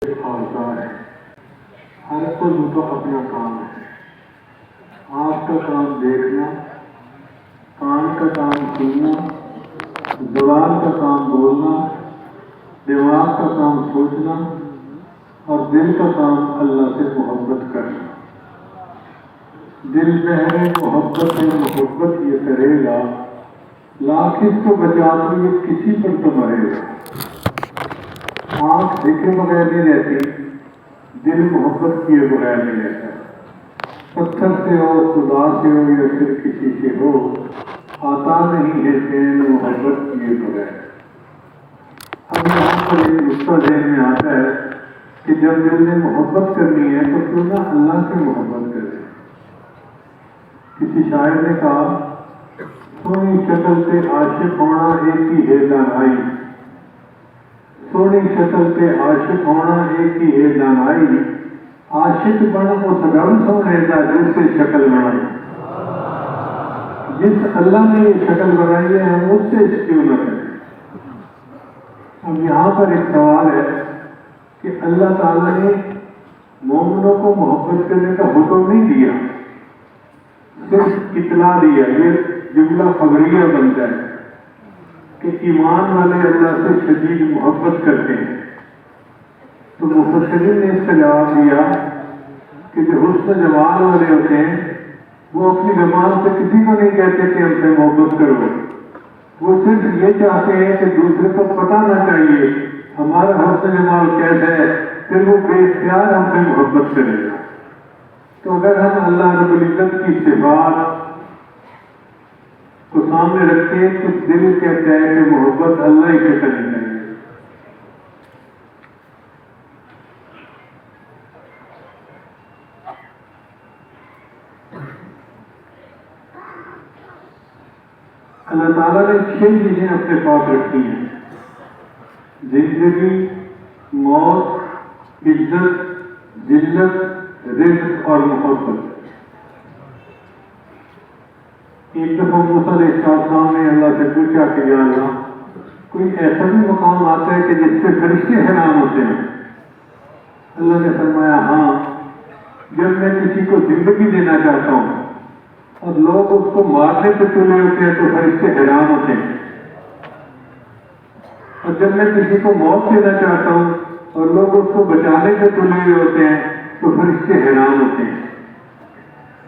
آزار ہے، ہر عضو کا اپنا کام ہے۔ آنکھ کا کام دیکھنا، کان کا کام سننا، زبان کا کام بولنا، دماغ کا کام سوچنا اور دل کا کام اللہ سے محبت کرنا۔ دل بہرے محبت ہے، محبت یہ کرے گا، لاکھ اس کو بچا تو یہ کسی پر تو مرے گا۔ آنکھ دیکھے بغیر نہیں رہتی، دل محبت کیے بغیر نہیں رہتا۔ پتھر سے ہو، خدا سے ہو یا پھر کسی سے ہو، آتا نہیں ہے چین محبت کیے بغیر۔ اب یہاں پر ایک نقطہ ذہن میں آتا ہے کہ جب دل نے محبت کرنی ہے تو کیوں نہ اللہ سے محبت کرے۔ کسی شاعر نے کہا، سونی شکل سے عاشق ہونا ایک ہی ہے دانائی، سونی شکل سے عاشق ہونا ایک ہی ہے دانائی، عاشق بن اس رب سونے کا جس سے شکل بنائی۔ جس اللہ نے یہ شکل بنائی ہے ہم اس سے کیوں نہ کریں۔ اب یہاں پر ایک سوال ہے کہ اللہ تعالیٰ نے مومنوں کو محبت کرنے کا حکم نہیں دیا، صرف اطلاع دیا۔ یہ جملہ خبریہ بنتا ہے کہ ایمان والے اللہ سے شدید محبت کرتے ہیں۔ تو مفسرین نے اس کا جواب دیا کہ جو حسن جمال والے ہوتے ہیں وہ اپنی زبان سے کسی کو نہیں کہتے کہ ہم سے محبت کرو، وہ صرف یہ چاہتے ہیں کہ دوسرے کو پتہ نہ چاہیے ہمارا حسن جمال کیسا ہے، پھر وہ بے اختیار ہم سے محبت کرے گا۔ تو اگر ہم اللہ رب العزت کی صفات کو سامنے رکھتے تو دل کہتا ہے کہ محبت اللہ ہی سے کرنی چاہیے۔ اللہ تعالیٰ نے 6 چیزیں اپنے پاس رکھی ہیں: زندگی، موت، عزت، ذلت، رزق اور محبت۔ ایک دفعہ موسیٰ علیہ السلام نے اللہ سے پوچھا کہ یا اللہ، کوئی ایسا بھی مقام آتا ہے کہ جس سے فرشتے حیران ہوتے ہیں؟ اللہ نے فرمایا ہاں، جب میں کسی کو زندگی دینا چاہتا ہوں اور لوگ اس کو مارنے پہ تلے ہوتے ہیں تو فرشتے حیران ہوتے ہیں، اور جب میں کسی کو موت دینا چاہتا ہوں اور لوگ اس کو بچانے پہ تلے ہوئے ہوتے ہیں تو فرشتے حیران ہوتے ہیں،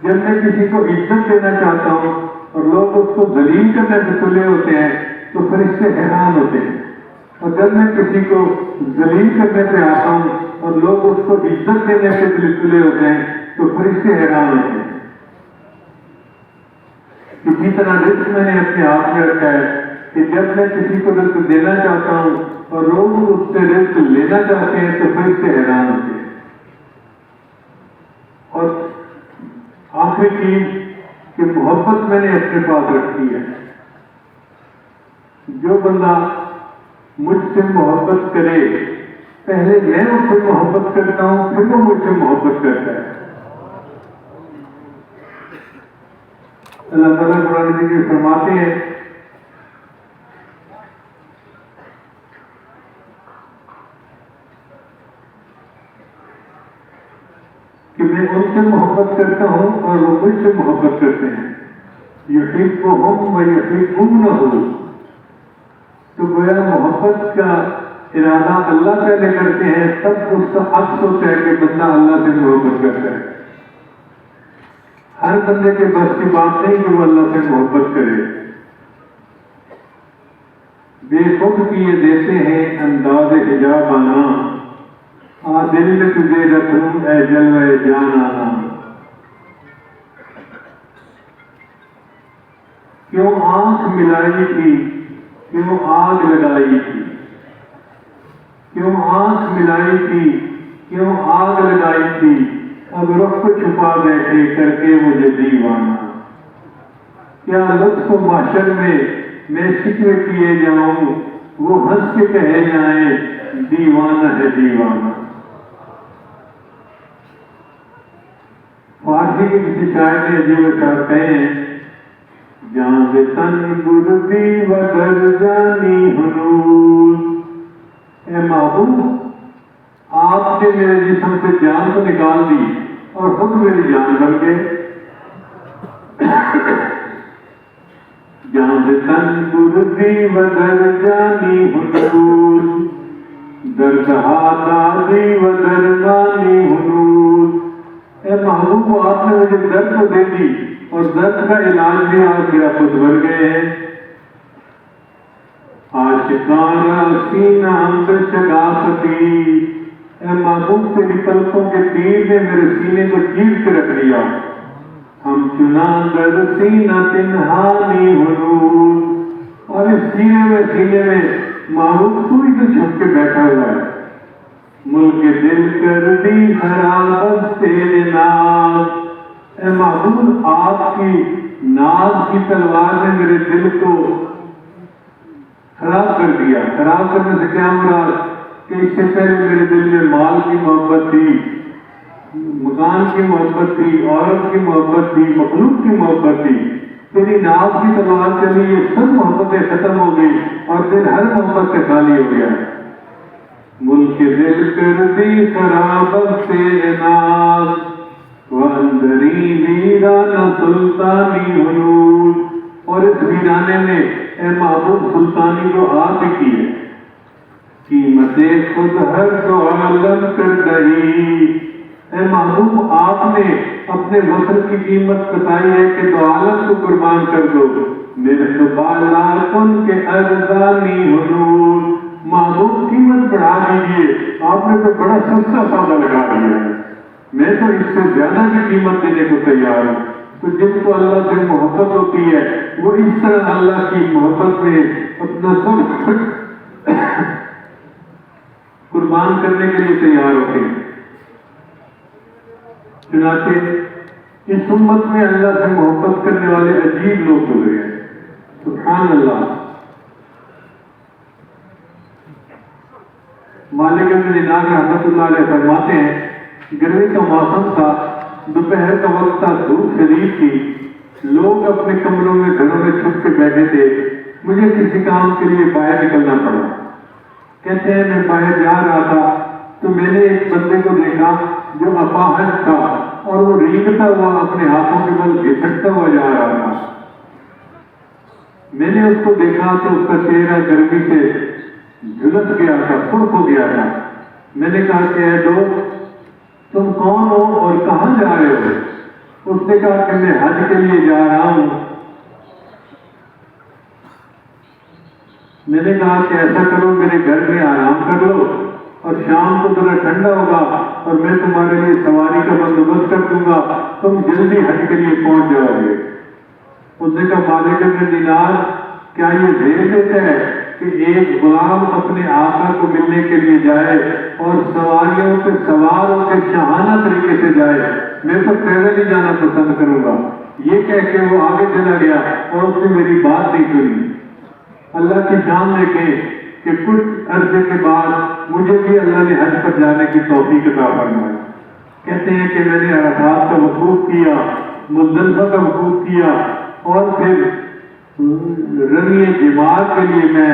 جب میں کسی کو عزت دینا چاہتا ہوں اور لوگ اس کو ذلیل کرنے پہ تلے ہوتے ہیں تو فرشتے حیران ہوتے ہیں، اور جب میں کسی کو ذلیل کرنے پہ آتا ہوں اور لوگ اس کو عزت دینے پہ تلے ہوتے ہیں تو فرشتے حیران ہوتے ہیں۔ اسی طرح رزق میں نے اپنے ہاتھ میں رکھا ہے کہ جب میں کسی کو رزق دینا چاہتا ہوں اور لوگ اس سے رزق لینا چاہتے ہیں تو فرشتے حیران ہوتے ہیں۔ اور آخری چیز کہ محبت میں نے اپنے پاس رکھی ہے۔ جو بندہ مجھ سے محبت کرے، پہلے میں اس سے محبت کرتا ہوں پھر وہ مجھ سے محبت کرتا ہے۔ اللہ تعالیٰ قرآن مجید میں فرماتے ہیں کہ میں ان سے محبت کرتا ہوں اور وہ مجھ سے محبت کرتے ہیں۔ یحبہم ویحبونہ، تو گویا محبت کا ارادہ اللہ پہلے کرتے ہیں، تب اس کا عکس ہوتا ہے کہ بندہ اللہ سے محبت کرتا ہے۔ ہر بندے کے بس کی بات نہیں کہ وہ اللہ سے محبت کرے۔ بے خود کیے دیتے ہیں انداز حجاب آنا، دل میں تجھے رکھوں اے جلوہ جان آنا۔ کیوں آنکھ ملائی تھی، کیوں آگ لگائی تھی، کیوں آنکھ ملائی تھی، کیوں آگ لگائی تھی، اب رخ کو چھپا بیٹھے کر کے مجھے دیوانہ۔ کیا لطف محشر میں شکوے کیے جاؤں، وہ ہنس کے کہے جائیں دیوانہ ہے دیوانہ۔ فارسی کے کسی شاعر نے عجیب اشعار کہے ہیں، جہاں سے تن بردی و درجانی حنون، اے محبوب آپ آپ نے میرے جسم سے جان تو نکال دی اور خود میری جان بن گئے۔ جان تن بردی و در جانی حضور، درد ہادی و درمانی حضور۔ اے محبوب کو آپ نے مجھے درد کو دے دی اور درد کا علاج بھی آپ میرا خود بن گئے ہیں۔ عاشقانہ سینہ ہم شگافتی، اے محبوب تیری پلکوں کے تیر نے میرے سینے کو چیر کے رکھ لیا۔ ہم چنا در سینہ تنہانی حضور، اور اس سینے میں محبوب تو ہی تو چھپ کے بیٹھا ہوا ہے۔ ملک دل کر دی خراب تیرے ناز، اے محبوب آپ کی ناز کی تلوار نے میرے دل کو خراب کر دیا۔ خراب کرنے سے کیا مراد کہ اس سے پہلے میرے دل میں مال کی محبت تھی، مکان کی محبت تھی، عورت کی محبت تھی، مخلوق کی محبت تھی۔ تیری ناز کی تلوار چلی، یہ سب محبتیں ختم ہو گئی اور دل ہر محبت سے خالی ہو گیا۔ ملک دل کر دی خراب تیرے ناز، واندری ویرانہ سلطانی حضور، اور اس ویرانے میں اے محبوب سلطانی کو آپ کی ہے۔ قیمت خود ہر دو عالم کر گئی، اے محبوب آپ نے اپنے وصل کی قیمت بتائی ہے کہ دو عالم کو قربان کر دو۔ میرے تو بالا کن کے ارزانی حضور، محبوب قیمت بڑھا دیجیے، آپ نے تو بڑا سستا سودا لگا دیا ہے، میں تو اس سے زیادہ کی قیمت دینے کو تیار ہوں۔ تو جن کو اللہ سے محبت ہوتی ہے وہ اس طرح اللہ کی محبت میں اپنا سب قربان کرنے کے لیے تیار ہوتے ہیں۔ چنانچہ اس امت میں اللہ سے محبت کرنے والے عجیب لوگ گزرے ہیں، سبحان اللہ۔ مالک بن دینار رحمۃ اللہ علیہ فرماتے ہیں گرمی کا موسم تھا، دوپہر کا وقت تھا، دھوپ شدید تھی، لوگ اپنے کمروں میں گھروں میں چھپ کے بیٹھے تھے، مجھے کسی کام کے لیے باہر نکلنا پڑا۔ کہتے ہیں میں باہر جا رہا تھا تو میں نے ایک بندے کو دیکھا جو اپاہج تھا اور وہ رینگتا ہوا اپنے ہاتھوں کے بل گھسٹتا ہوا جا رہا تھا۔ میں نے اس کو دیکھا تو اس کا چہرہ گرمی سے جھلس گیا تھا، سرخ ہو گیا تھا۔ میں نے کہا کہ اے دوست تم کون ہو اور کہاں جا رہے ہو؟ اس نے کہا کہ میں حج کے لیے جا رہا ہوں۔ میں نے کہا کہ ایسا کرو میرے گھر میں آرام کر لو اور شام کو ذرا ٹھنڈا ہوگا اور میں تمہارے لیے سواری کا بندوبست کر دوں گا، تم جلدی حج کے لیے پہنچ جاؤ گے۔ اس نے کہا مالک بن دینار کیا یہ بھیج دیتا ہے کہ ایک غلام اپنے آقا کو ملنے کے لیے جائے اور سواریوں پہ سوار ہو کے شاہانہ طریقے سے جائے؟ میں تو پیدل ہی جانا پسند کروں گا۔ یہ کہہ کے وہ آگے چلا گیا اور اس نے میری بات نہیں سنی۔ اللہ کی شان دیکھیں کہ کچھ عرصے کے بعد مجھے بھی اللہ نے حج پر جانے کی توفیق عطا فرمائی۔ کہتے ہیں کہ میں نے عرفات کا وقوف کیا، مزدلفہ کا وقوف کیا اور پھر رمی جمار کے لیے میں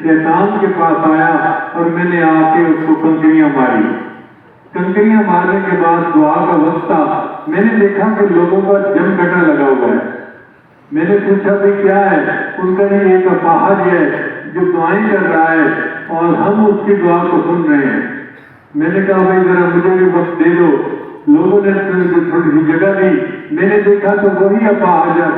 شیطان کے پاس آیا اور میں نے آ کے اس کو کنکریاں ماری۔ کنکریاں مارنے کے بعد دعا کا وقت تھا، میں نے دیکھا کہ لوگوں کا جم گٹا لگا ہوا ہے۔ میں نے پوچھا بھی کیا ہے؟ ان کا یہ ایک اپاہج ہے جو دعائیں کر رہا ہے اور ہم اس کی دعا کو سن رہے ہیں۔ میں نے کہا بھائی ذرا مجھے بھی وقت دے دو۔ لوگوں نے تھوڑی سی جگہ دی، میں نے دیکھا تو وہی اپاہج ہے،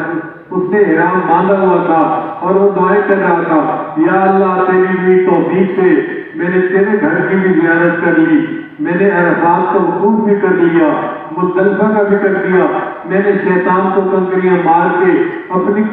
اس نے احرام باندھا ہوا تھا اور وہ دعائیں کر رہا تھا، یا اللہ تیری بھی توفیق سے میں نے تیرے گھر کی بھی زیارت کر لی، میں نے عرفات کا وقوف بھی کر لیا، مزدلفہ کا بھی کر دیا، میں نے شیطان کو کنکریاں مار کے اپنی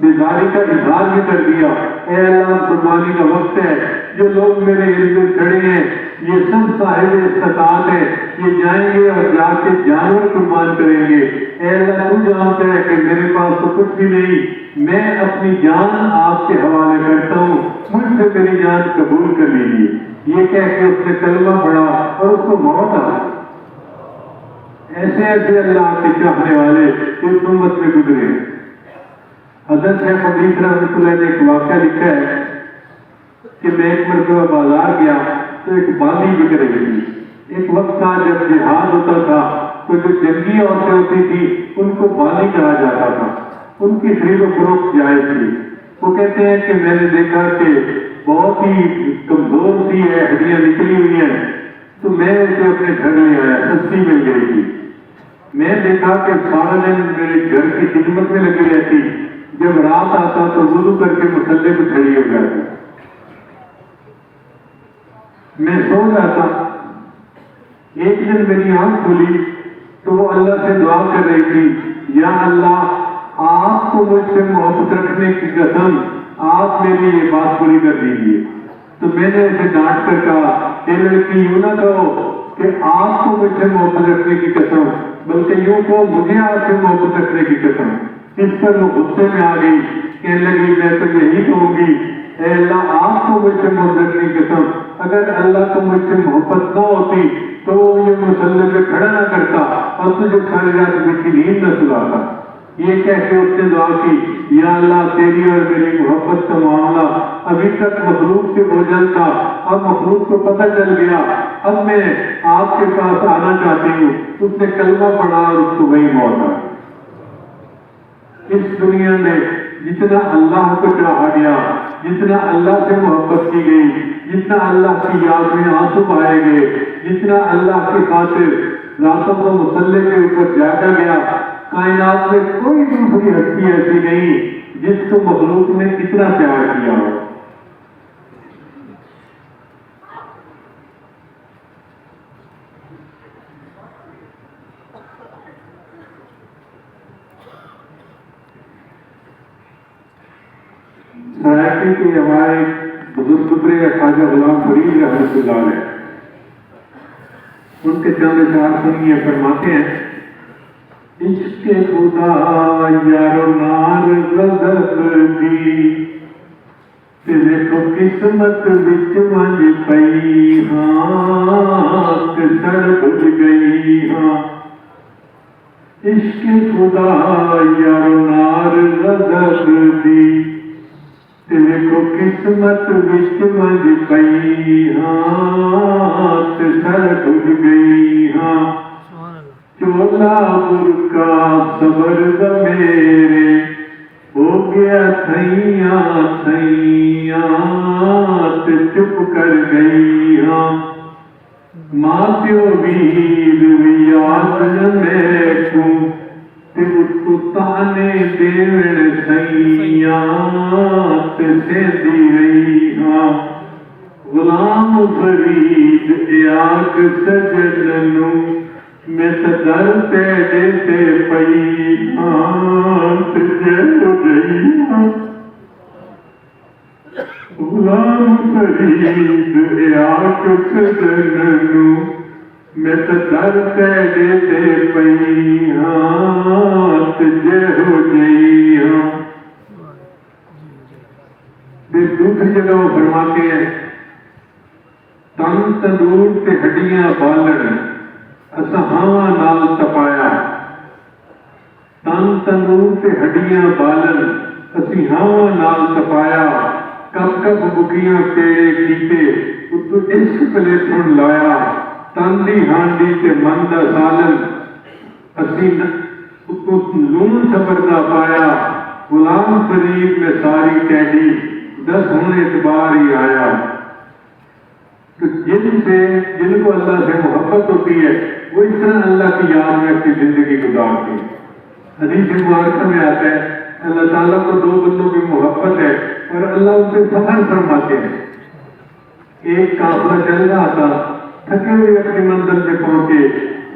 بیزاری کا اظہار بھی کر دیا۔ اے اللہ قربانی کا وقت ہے، جو لوگ میرے ارد کھڑے ہیں یہ سب صاحب استطاعت ہے، یہ جائیں گے اور جا کے جانور قربان کریں گے۔ اے اللہ تو جانتا ہے کہ میرے پاس تو کچھ بھی نہیں، میں اپنی جان آپ کے حوالے کرتا ہوں، مجھ سے میری جان قبول کر لیجیے۔ یہ کہہ کے اس نے کلمہ پڑھا اور اس کو موت آ گئی۔ ایسے ایسے اللہ کے چاہنے والے اس امت میں گزرے۔ حضرت شیخ حدیث رحمۃ اللہ نے ایک واقعہ لکھا ہے کہ میں ایک مرتبہ بازار گیا تو ایک باندھی بک رہی تھی، ایک وقت کا جب جہاد ہوتا تھا تو جو جنگی عورتیں ہوتی تھی ان کو بانی کہا جاتا تھا، ان کی خرید و فروخت جائز تھی۔ وہ کہتے ہیں کہ میں نے دیکھا کہ بہت ہی کمزور سی ہے، ہڈیاں نکلی ہوئی ہیں، تو میں اسے اپنے گھر لے آیا، سستی مل گئی تھی۔ میں دیکھا کہ سارا دن میرے گھر کی خدمت میں لگی رہتی، جب رات آتا تو وضو کر کے مسلے پہ کھڑی ہو جاتی، میں سو جاتا۔ ایک دن میری آنکھ کھلی تو وہ اللہ سے دعا کر رہی تھی، یا اللہ آپ کو مجھ سے محبت رکھنے کی قسم آپ میری یہ بات پوری کر دیجیے۔ تو میں نے اسے ڈانٹ کر کہا کہ لڑکی یوں نہ کہو کہ آپ کو مجھ سے محبت رکھنے کی قسم، بلکہ یوں کہو مجھے آپ سے محبت رکھنے کی قسم۔ اس پر وہ غصے میں آ گئی، کہنے لگی میں تو یہی کہوں گی، اے اللہ آپ کو مجھ سے محبت رکھنے کی قسم، اگر اللہ کو مجھ سے محبت نہ ہوتی تو وہ مجھے مسلح پہ کھڑا نہ کرتا اور تجھے ساری رات میری نیند نہ سلاتا۔ یہ کہہ کے اس نے دعا کی، یا اللہ تیری اور میری محبت کا معاملہ ابھی تک مخلوق سے اوجھل تھا، اب مخلوق کو پتہ چل گیا، اب میں آپ کے پاس آنا چاہتی ہوں۔ اس نے کلمہ پڑھا اور اس کو وہی موت آئی۔ اس دنیا میں جتنا اللہ کو چاہا گیا، جتنا اللہ سے محبت کی گئی، جتنا اللہ کی یاد میں آنسو بہائے گئے، جتنا اللہ کی خاطر راتوں کو مصلے کے اوپر جاگا گیا، کائنات میں کوئی دوسری ہستی ایسی نہیں جس کو مخلوق نے اتنا پیار کیا ہو۔ سرائکی کے ہمارے بزرگ گزرے خواجہ غلام فرید رحمۃ اللہ علیہ، ان کے چند اشعار سنیے، فرماتے ہیں، عشق خدا یارو نار غضب دی، تیرے کو قسمت وچ منج پئی ہاں تے سڑ بج گئی ہاں۔ عشق خدا یارو نار غضب دی، تیرے کو قسمت وچ منج پئی ہاں تے سڑ بج گئی ہاں۔ چولا برکا صبر دا میرے ہو گیا تھیاں تھیاں تے چپ کر گئی ہاں۔ ماں پیو ویر بھی یاد نہ میں کو تے اتو تانے دیوڑ سیاں تے سیدھی رہی ہاں۔ غلام فرید ایاک سجننو میں در پہ دیتے پئی ہاں تجھے ہو گئی ہاں۔ غلام فرید ایاک سجننو میں در پہ دیتے پئی ہاں تجھے ہو گئی ہاں۔ دوسری جگہ وہ فرماتے ہیں، تن تندور تے ہڈیاں بالن اساں ہاواں نال تپایا، تن تندور تے ہڈیاں بالن اسی ہاواں نال تپایا، کب کب بکیاں پیڑے کیتے اتو عشق پلیٹھن لایا، تن دی ہانڈی تے من دا سالن اسی اتو لون صبر دا پایا۔ غلام فرید میں ساری ٹیڈی دس ہوں اعتبار ہی آیا۔ تو جن کو اللہ سے محبت ہوتی ہے وہ اس طرح اللہ کی یاد میں اپنی زندگی گزارتے ہیں۔ حدیث مبارکہ میں آتا ہے اللہ تعالیٰ کو دو بندوں کی محبت ہے اور اللہ ان سے فخر فرماتے ہیں۔ ایک قافلہ چل رہا تھا، تھکے ہوئے اپنی منزل پہ پہنچے،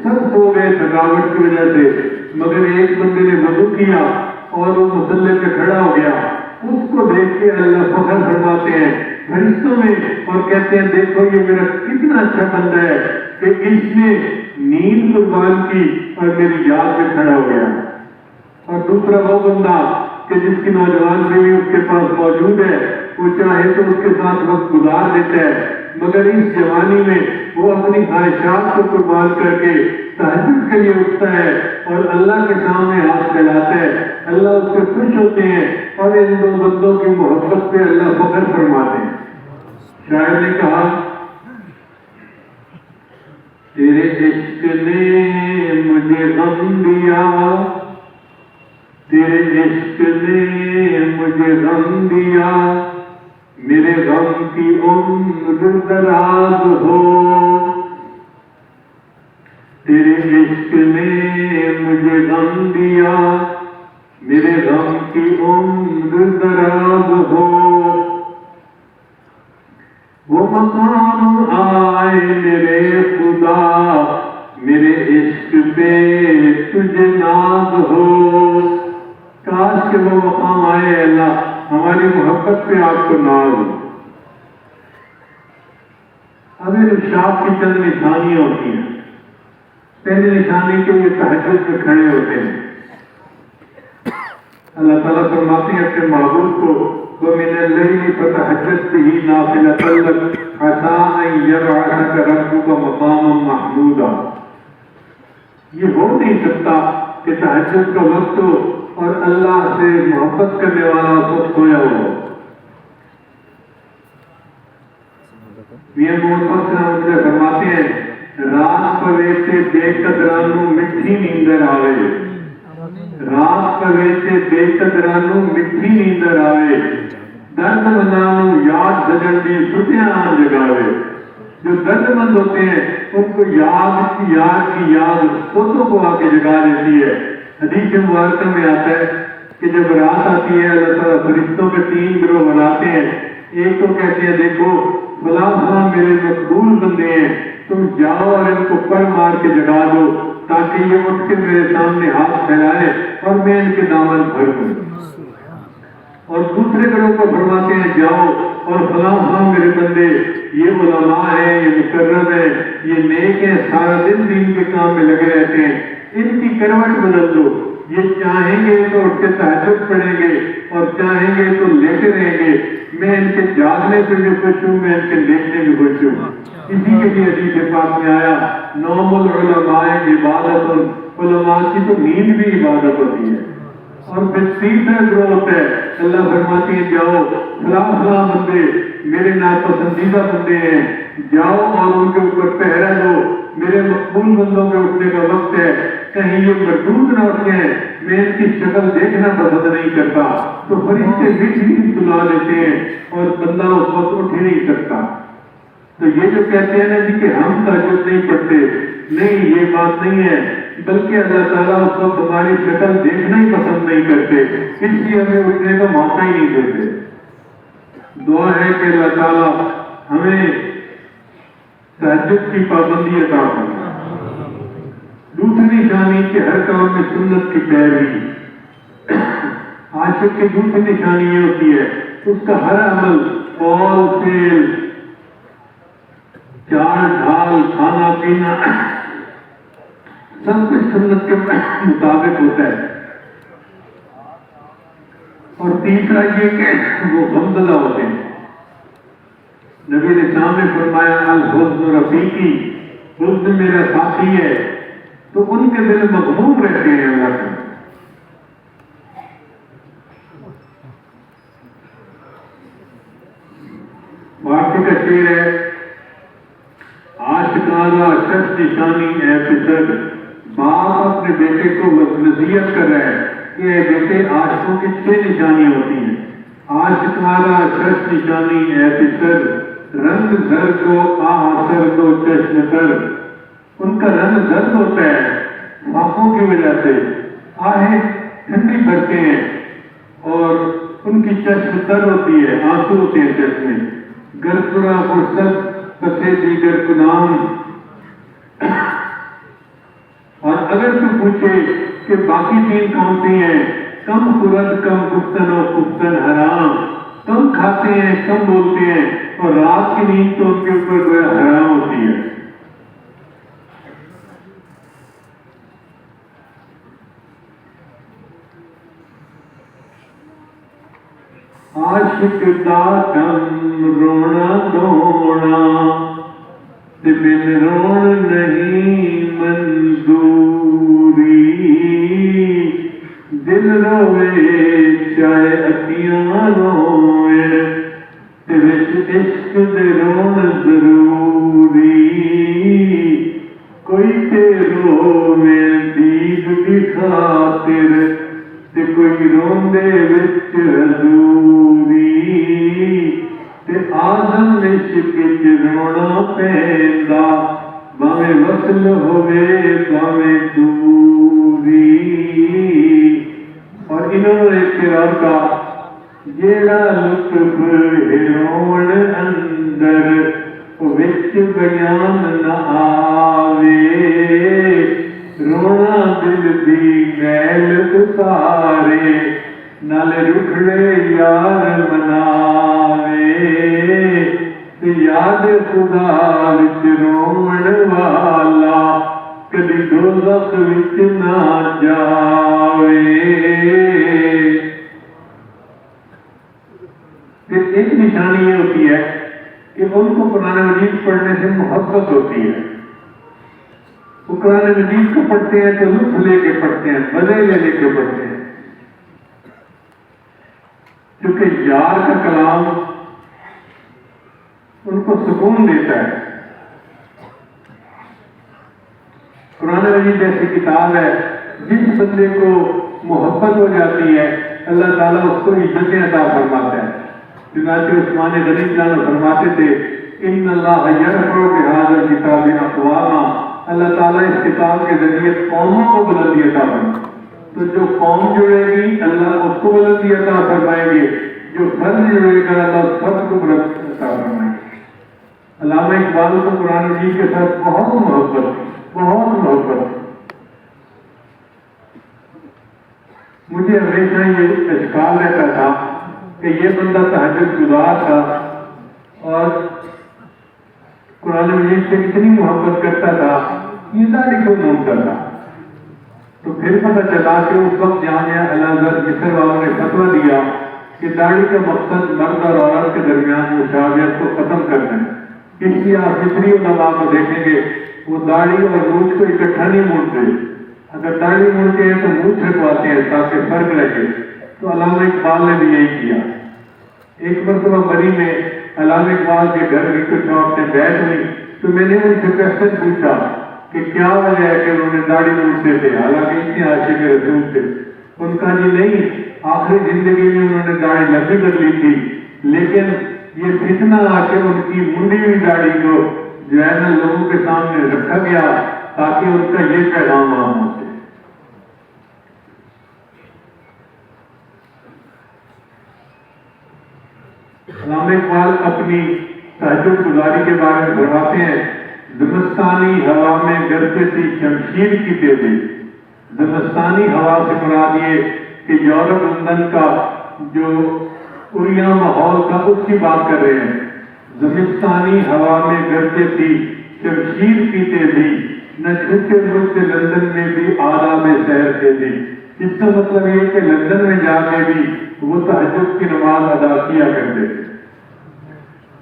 سب سو گئے تھکاوٹ کی وجہ سے، مگر ایک بندے نے وضو کیا اور وہ مسلے پہ کھڑا ہو گیا۔ اس کو دیکھ کے اللہ فخر فرماتے ہیں فرشتوں میں اور کہتے ہیں دیکھو یہ میرا کتنا اچھا بندہ ہے کہ اس نے نیند قربان کی اور میری یاد میں کھڑا ہو گیا۔ اور دوسرا وہ بندہ کہ جس کی نوجوان بیوی اس کے پاس موجود ہے، وہ چاہے تو اس کے ساتھ وقت گزار دیتا ہے، مگر اس جوانی میں وہ اپنی خواہشات کو قربان کر کے تہجد کے لیے اٹھتا ہے اور اللہ کے سامنے ہاتھ پھیلاتا ہے، اللہ اس سے خوش ہوتے ہیں اور ان دو بندوں کی محبت پہ اللہ فخر فرماتے ہیں۔ شاعر نے کہا تیرے عشق نے مجھے غم دیا، تیرے عشق نے مجھے غم دیا، میرے غم کی عمر دراز ہو، تیرے عشق نے مجھے غم دیا، میرے غم کی عمر دراز ہو، وہ مقام آئے میرے خدا، میرے عشق پہ تجھے ناز ہو۔ کاش کہ وہ مقام آئے اللہ ہماری محبت پہ آپ کو ناز ہو۔ ابھی ارشاد کی چند نشانیاں ہوتی ہیں۔ پہلی نشانی کے یہ تہجد میں کھڑے ہوتے ہیں۔ اللہ تعالیٰ فرماتے ہیں اپنے معبود کو وَمِنَ اللَّيْلِ فَتَهَجَّدْ بِهِ نَافِلَةً لَكَ عَسَىٰ أَن يَبْعَثَكَ رَبُّكَ مَقَامًا مَحْمُودًا۔ یہ ہو نہیں سکتا کہ تہجد کا وقت ہو اور اللہ سے محبت کرنے والا اس وقت سویا ہو۔ میاں محمد صاحب فرماتے ہیں رات پویتے بے قدرانو مٹھی نیندر آوے، رات پویتے بے قدرانو مٹھی نیندر آوے، درد مندانو یاد سجن دی ستیاں آن جگاوے۔ جو درد مند ہوتے ہیں ان کو یاد کی یاد سوتوں کو آ کے جگا دیتی ہے۔ حدیث مبارکہ میں آتا ہے کہ جب رات آتی ہے اللہ تعالیٰ فرشتوں کے 3 گروہ بناتے ہیں۔ ایک تو کہتے ہیں دیکھو فلاں فلاں میرے مقبول بندے ہیں، تم جاؤ اور ان کو پڑھ مار کے جگا دو تاکہ یہ اٹھ کے میرے سامنے ہاتھ پھیلائے اور میں ان کے دامن بھر دوں۔ اور دوسرے گروہ کو فرماتے ہیں جاؤ اور فلاں فلاں میرے بندے یہ علماء ہیں، یہ مقرب ہیں، یہ نیک ہیں، سارا دن دین کے کام میں لگے رہتے ہیں، ان کی کروٹ بدل دو، یہ چاہیں گے تو اٹھ کے تہجد پڑھیں گے اور چاہیں گے تو لیٹے رہیں گے، میں ان کے جاگنے پہ بھی خوش ہوں، میں ان کے لیٹنے بھی خوش ہوں۔ اسی کے لیے حدیث پاک میں آیا نوم العلماء عبادت، علماء کی تو نیند بھی عبادت ہوتی ہے۔ اور پھر تیسرا گروہ ہوتا ہے اللہ فرماتے ہیں جاؤ فلاں فلاں بندے میرے ناپسندیدہ بندے ہیں، جاؤ اور ان کے اوپر پہرا دو، میرے مقبول بندوں کے اٹھنے کا وقت ہے، کہیں یہ مردود نہ اٹھ جائیں، میں ان کی شکل دیکھنا پسند نہیں کرتا۔ تو فرشتے بھی سنا لیتے ہیں اور بندہ اس وقت اٹھ ہی نہیں سکتا۔ تو یہ جو کہتے ہیں نا جی کہ ہم تہجد نہیں پڑھتے، نہیں یہ بات نہیں ہے، بلکہ اللہ تعالیٰ اس وقت ہماری شکل دیکھنا ہی پسند نہیں کرتے، اس لیے ہمیں اٹھنے کا موقع ہی نہیں دیتے۔ دعا ہے کہ اللہ تعالیٰ ہمیں تہجد کی پابندی عطا فرمائے۔ دوسری نشانی کہ ہر کام میں سنت کی پیروی۔ عاشق کی دوسری نشانی یہ ہوتی ہے اس کا ہر عمل قول فعل چال ڈھال کھانا پینا سب کچھ سنت کے مطابق ہوتا ہے۔ اور تیسرا یہ کہ وہ غمزدہ ہوتے ہیں۔ نبی نے سامنے فرمایا الحزن رفیقی، حزن میرا ساتھی ہے، تو ان کے دل مغموم رہتے ہیں اللہ سے۔ فارسی کا شعر ہے عاشقانہ شخص نشانی اے پسر، باپ اپنے بیٹے کو نصیحت کر رہا ہے کہ اے بیٹے عاشقوں کی 6 نشانیاں ہوتی ہیں۔ عاشقانہ شخص نشانی اے پسر، رنگ زرد و آہ سرد و چشم تر، ان کا رنگ زرد ہوتا ہے آنکھوں کی وجہ سے، آہیں ٹھنڈی بھرتے ہیں اور ان کی چشم تر ہوتی ہے، آنسو ہوتے ہیں چشمے۔ گرسرا فرصت پسے دیگر کنام، اور اگر تو پوچھے کہ باقی 3 کون سی ہیں، کم خورد کم گفتن و گفتن حرام، کم کھاتے ہیں کم بولتے ہیں اور رات کی نیند تو ان کے اوپر حرام ہوتی ہے۔ عاشق دا کم رونا دھونا، تے بن رون نہیں منظوری، دل روے چاہے اکھیاں روئن، تے وچ عشق دے رون ضروری، کوئی تیرو میں دیگ دی خاطر تے کوئی روندے وچ حضوری تے آدم عشق وچ رونا پیندا باویں وصل ہوئے باویں دوری. اور انہوں نے اعتراض کا جیڑا لطف ہرون اندر وچ بیان نہ آوے رونا دل دی میل اتارے نالے رکھڑے یار مناوے تے یاد خدا وچ رون والا کدی دوزخ وچ نہ جاوے. ایک نشانی یہ ہوتی ہے کہ ان کو قرآن مجید پڑھنے سے محبت ہوتی ہے. وہ قرآن مجید کو پڑھتے ہیں تو لطف لے کے پڑھتے ہیں, مزے لے کے پڑھتے ہیں, کیونکہ یار کا کلام ان کو سکون دیتا ہے. قرآن مجید ایسی کتاب ہے جس بندے کو محبت ہو جاتی ہے اللہ تعالیٰ اس کو عزتیں عطا فرماتا ہے. چنانچہ عثمان غنی جان فرماتے تھے ان اللہ یرفع بہذا الکتاب اقواما, اللہ تعالیٰ اس کتاب کے ذریعے قوموں کو بلندی عطا فرمائے. تو جو قوم جڑے گی اللہ اس کو بلندی عطا فرمائیں گے, جو فرد جڑے گا اللہ سب کو بلندی عطا فرمائیں گے. علامہ اقبال کو قرآن مجید کے ساتھ بہت محبت. مجھے ہمیشہ یہ اشکال رہتا تھا کہ یہ بندہ تہجد گزار تھا اور قرآن مجید سے اتنی محبت کرتا تھا, یہ داڑھی کو مونتا تھا. تو پھر پتہ چلا کہ اس وقت جامعہ الازہر مصر والوں نے فتویٰ دیا کہ داڑھی کا مقصد مرد اور عورت کے درمیان مشابہت کو ختم کرنا ہے. اس لیے آپ مصری علماء کو دیکھیں گے وہ داڑھی اور مونچھ کو اکٹھا نہیں مونتے, اگر داڑھی مونتے ہیں تو مونچھ رکھواتے ہیں تاکہ فرق رہے. تو علامہ اقبال نے بھی یہی کیا. ایک مرتبہ بری میں علامہ اقبال کے گھر کی کچھ عورتیں بیٹھ گئی تو میں نے ان سے کوشچن پوچھا کہ کیا وجہ ہے کہ انہوں نے داڑھی مونتے تھے حالانکہ اتنے عاشق رسول تھے. ان کا جی نہیں, آخری زندگی میں انہوں نے داڑھی لمبی کر لی تھی لیکن یہ فتنہ آ کے ان کی منڈی ہوئی داڑھی کو جو ہے نا لوگوں کے سامنے رکھا گیا تاکہ ان کا یہ پیغام عام ہو سکے. علامہ اقبال اپنی تہجد گزاری کے بارے میں فرماتے ہیں زمستانی ہوا میں گرجتی تھی شمشیر کی تیزی. زمستانی ہوا سے مراد یہ کہ یورپ لندن کا جو اریاں ماحول تھا اس کی بات کر رہے ہیں. زمستانی ہوا میں گرجتی تھی شمشیر کی تیزی نہ چھوٹے ملک لندن میں بھی آداب سیر تیزی. اس کا مطلب یہ کہ لندن میں جا کے بھی وہ تہجد کی نماز ادا کیا کرتے تھے.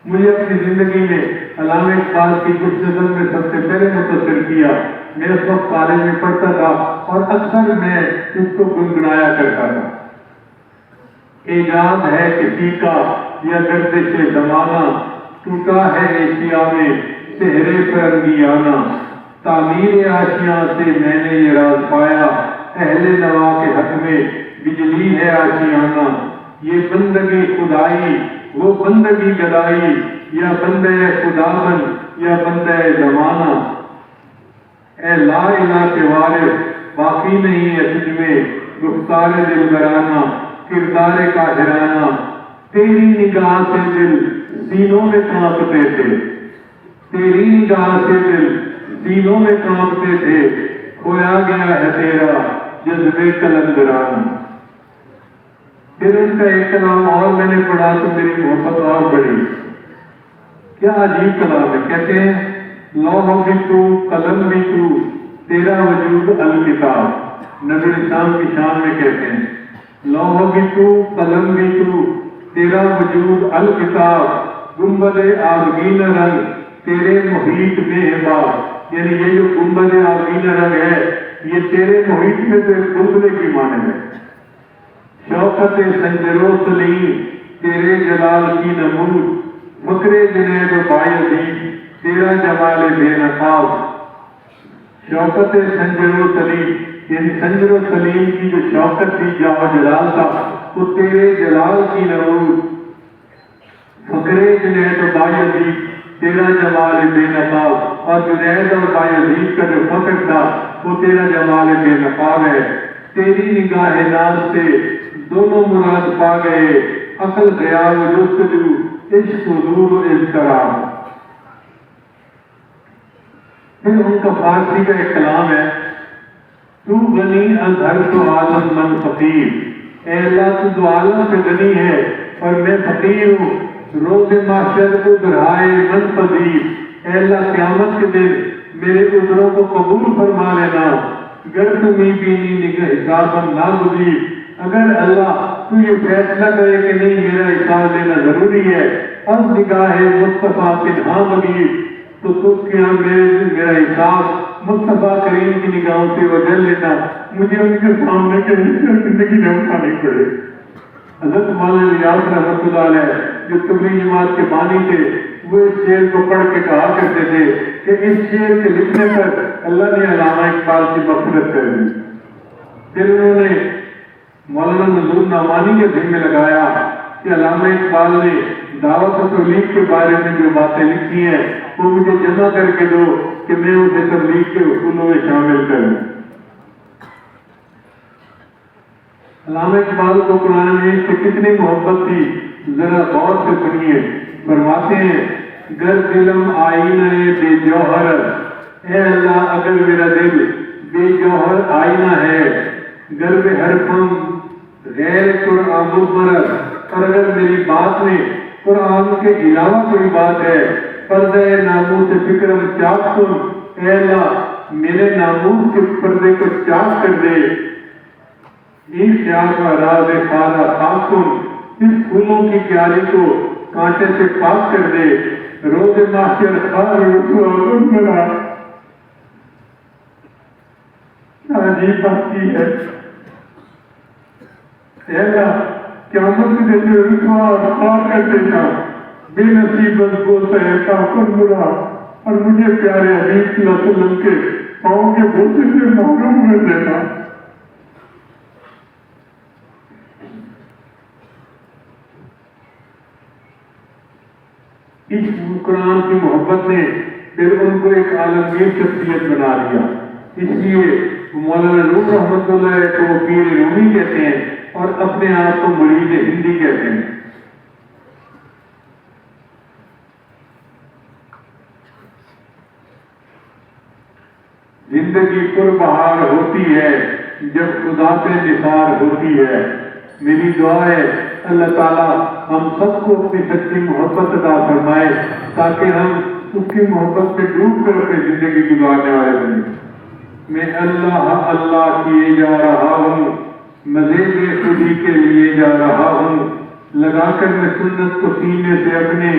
مجھے اپنی زندگی میں علامہ اقبال کی کچھ نظم میں سب سے پہلے متاثر کیا. میں اس وقت کالج میں پڑھتا تھا اور اکثر میں اس کو گنگنایا کرتا تھا. ایجاد ہے کسی کا یا گردش زمانہ ٹوٹا ہے ایشیا میں سہرے فرنگیانہ. تعمیر آشیاں سے میں نے یہ راز پایا اہل نوا کے حق میں بجلی ہے آشیانہ. یہ بندگی خدائی وہ بندگی گدائی یا بندے خدا بن یا بندے زمانہ. اے لا الہ کے وارث باقی نہیں ہے تجھ میں گفتار دلبرانہ کردار کاہرانہ. تیری نگاہ سے دل سینوں میں کانپتے تھے, تیری نگاہ سے دل سینوں میں کانپتے تھے. کھویا گیا ہے تیرا جذبے کلندرانہ. پھر ان کا ایک کلام اور میں نے پڑھا تو میری محبت اور بڑھی. کیا عجیب کلام ہے. کہتے ہیں لوح بھی تو قلم بھی تو تیرا وجود الکتاب. نبی اسلام کی شان میں کہتے ہیں لوح بھی تو قلم بھی تو تیرا وجود الکتاب. گنبد آبگین رنگ تیرے محیط میں ہے باب. یعنی یہ جو گنبد آبگین رنگ ہے یہ تیرے محیط میں تو ایک گنبدے کی مانند ہے. شوکت سنجرو سلیم تیرے جلال کی نمود. فکر جنید و بایزید تیرا جمال بے نقاب. شوکت سنجر و سلیم، یعنی سنجر و سلیم کی جو شوکت تھی، جاہ و جلال تھا، وہ تیرے جلال کی نور. فقر جنید و بایزید تیرا جمال بے نقاب، اور جنید اور بایزید کا جو فقر تھا وہ تیرا جمال بے نقاب ہے. تیری نگاہ ناز سے دونوں مراد پا گئے، عقل خیال و جستجو، عشق حضور و اضطراب. پھر ان کا فارسی کا ایک کلام ہے، تو غنی از ہر تو عالم من فقیر. اے اللہ تو دو عالم سے غنی ہے اور میں فقیر ہوں. روز محشر کو برائے من پذیر. اے اللہ قیامت کے دن میرے عذروں کو قبول فرما لینا. گر تمہیں بینی نگہ حسابم ناگزیر. اگر اللہ تو یہ فیصلہ کرے کہ نہیں میرا حساب لینا ضروری ہے، اب نگاہ مصطفیٰ پنہا مگیر، تو کیا میرا حساب مصطفیٰ کریم کی نگاہوں سے وجل لینا، مجھے ان کے سامنے کے زندگی میں اٹھانی پڑے. حضرت مولانا الیاس رحمۃ اللہ علیہ جو تبلیغ جماعت کے بانی تھے، وہ اس شعر کو پڑھ کے کہا کرتے تھے کہ اس شعر کے لکھنے پر اللہ نے علامہ اقبال کی مغفرت کر دی. پھر انہوں نے مولانا نذور نعمانی کے ذمہ میں لگایا کہ علامہ اقبال نے دعوت و تبلیغ کے بارے میں جو باتیں لکھی ہیں وہ مجھے جمع کر کے دو کہ میں اسے تبلیغ کے اصولوں میں شامل کروں. علامہ اقبال کو قرآن میں سے کتنی محبت تھی ذرا غور سے سنیے. فرماتے ہیں، گر دلم آئینہ بے جوہر. اے اللہ اگر میرا دل بے جوہر آئینہ ہے، گر بے حرفم غیر قرآن مرد، اور اگر میری بات میں قرآن کے علاوہ کوئی بات ہے، پردہ ناموس فکرم چاک کن. اے اللہ میرے ناموس کے پردے کو چاک کر دے. شاہ کا راز خارا خاک کن، اس پھولوں کی پیالی کو کانٹے سے پاک کر دے. روز محشر خار میرا عجیب بات کی ہے. اے اللہ قیامت کے دن رسوا اور خوار کر دینا، بے نصیب بولتا ہے کافر برا، اور مجھے پیارے حبیب صلی اللہ علیہ وسلم کے پاؤں کے بوسے سے محروم کر دینا. اس قرآن کی محبت نے پھر ان کو ایک عالمگیر شخصیت بنا دیا. اس لیے مولانا روم رحمۃ اللہ کو پیر رومی کہتے ہیں اور اپنے آپ کو مرید ہندی کہتے ہیں. زندگی پر بہار ہوتی ہے جب خدا پہ نثار ہوتی ہے. میری دعا ہے اللہ تعالیٰ ہم سب کو اپنی سچی محبت عطا فرمائے تاکہ ہم اس کی محبت میں ڈوب کر اپنی زندگی گزارنے والے بنیں. میں اللہ اللہ کیے جا رہا ہوں، مزے بے خودی کے لیے جا رہا ہوں. لگا کر میں سنت کو سینے سے اپنے،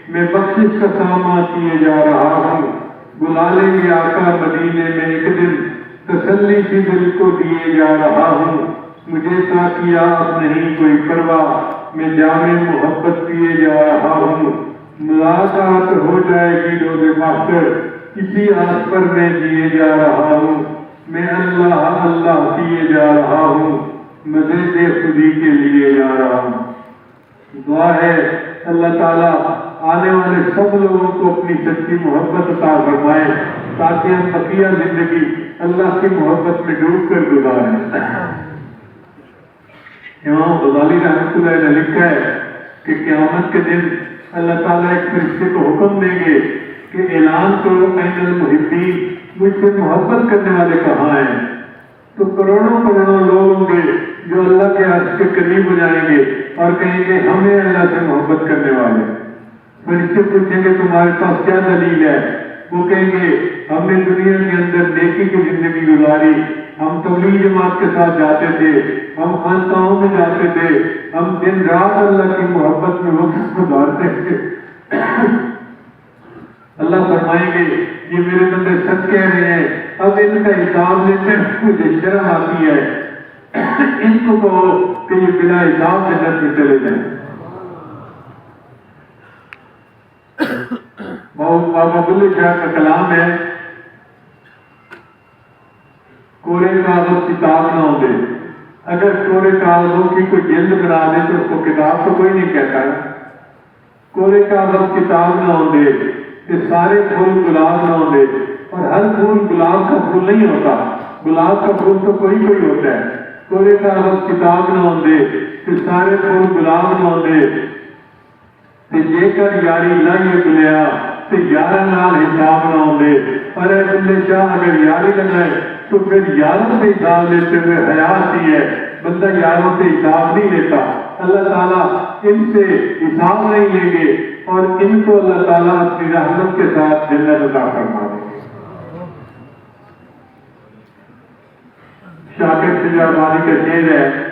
میں بخشش کا سامان کیے جا رہا ہوں. بلا لیں گے آقا مدینے میں ایک دن، تسلی سی دل کو دیے جا رہا ہوں. مجھے ساقیات نہیں کوئی پرواہ، میں جامع محبت پیے جا رہا ہوں. ملاقات ہو جائے گی روز محشر، کسی آس پر میں جیے جا رہا ہوں. میں اللہ اللہ کیے جا رہا ہوں، مزے بے خودی کے لیے جا رہا ہوں. دعا ہے اللہ تعالیٰ آنے والے سب لوگوں کو اپنی سچی محبت عطا فرمائے تاکہ ہم بقیہ زندگی اللہ کی محبت میں ڈوب کر گزاریں. امام غزالی رحمۃ اللہ نے لکھا ہے کہ قیامت کے دن اللہ تعالیٰ ایک فرشتے کو حکم دیں گے کہ اعلان کرو این المحبین، مجھ سے محبت کرنے والے کہاں ہیں. تو کروڑوں کروڑوں لوگ ہوں گے جو اللہ کے عرش کے قریب ہو جائیں گے اور کہیں گے ہمیں اللہ سے محبت کرنے والے. فرشتے پوچھیں گے تمہارے پاس کیا دلیل ہے؟ وہ کہیں گے ہم نے دنیا کے اندر نیکی کی زندگی گزاری، ہم تبلیغ جماعت کے ساتھ جاتے تھے، ہم خانقاہوں میں جاتے تھے، ہم دن رات اللہ کی محبت میں وقت گزارتے تھے. اللہ فرمائیں گے یہ میرے بندے سچ کہہ رہے ہیں، اب ان کا حساب لیتے مجھے شرم آتی ہے. ان کو کہو کہ یہ بلا حساب جنت میں چلے جائیں. بابا بلے شاہ کا کلام ہے، کورے کاغذ کتاب نہ ہوں دے. اگر کورے کاغذوں کی کوئی جلد بنا دے تو اس کو کتاب تو کوئی نہیں کہتا ہے. کورے کاغذ کتاب نہ ہوں دے کہ سارے پھول گلاب نہ ہوں دے. اور ہر پھول گلاب کا پھول نہیں ہوتا. گلاب کا پھول تو کوئی کوئی ہوتا ہے. کورے کاغذ کتاب نہ ہوں دے کہ سارے پھول گلاب نہ ہوں دے. جے کر یاری لائیے بلیا تو یارہ نال حساب نہ ہوں دے. اور اے بلے شاہ اگر یاری لگائے تو پھر یاروں سے حساب لیتے ہوئے حیات ہی ہے. بندہ یاروں سے حساب نہیں لیتا. اللہ تعالیٰ ان سے حساب نہیں لیں گے اور ان کو اللہ تعالیٰ اپنی رحمت کے ساتھ جنت عطا فرما دیں گے. شاکر شجاعانی کا شعر ہے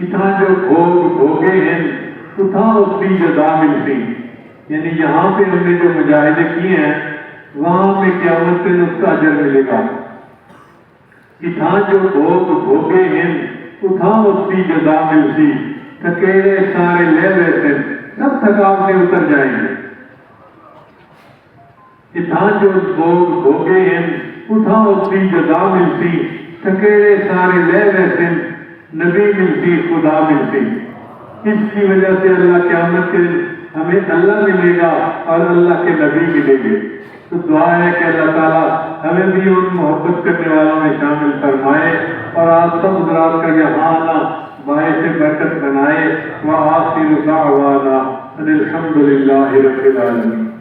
اتنا جو بھوگ بھوگے ہیں اتنا اس کی جزا ملتی. یعنی یہاں پہ ہم نے جو مجاہدے کیے ہیں وہاں میں قیامت میں اس کا اجر ملے گا. اتنا جو بھوگ بھوگے ہیں اتنا اس کی جزا ملتی. تھکیرے سارے لے لیتے سب تھکاوٹیں اتر جائیں گے. اتنا جو بھوگ بھوگے ہیں اتنا اس کی جزا ملتی. تھکیرے سارے لے لیتے نبی ملتی خدا ملتی. اس کی وجہ سے اللہ قیامت کے ہمیں اللہ ملے گا اور اللہ کے نبی ملیں گے. تو دعا ہے کہ اللہ تعالیٰ ہمیں بھی ان محبت کرنے والوں میں شامل فرمائے اور آپ سب حضرات کا یہاں آنا باعث برکت بنائے. وآخر دعوانا ان الحمد للہ رب العالمین.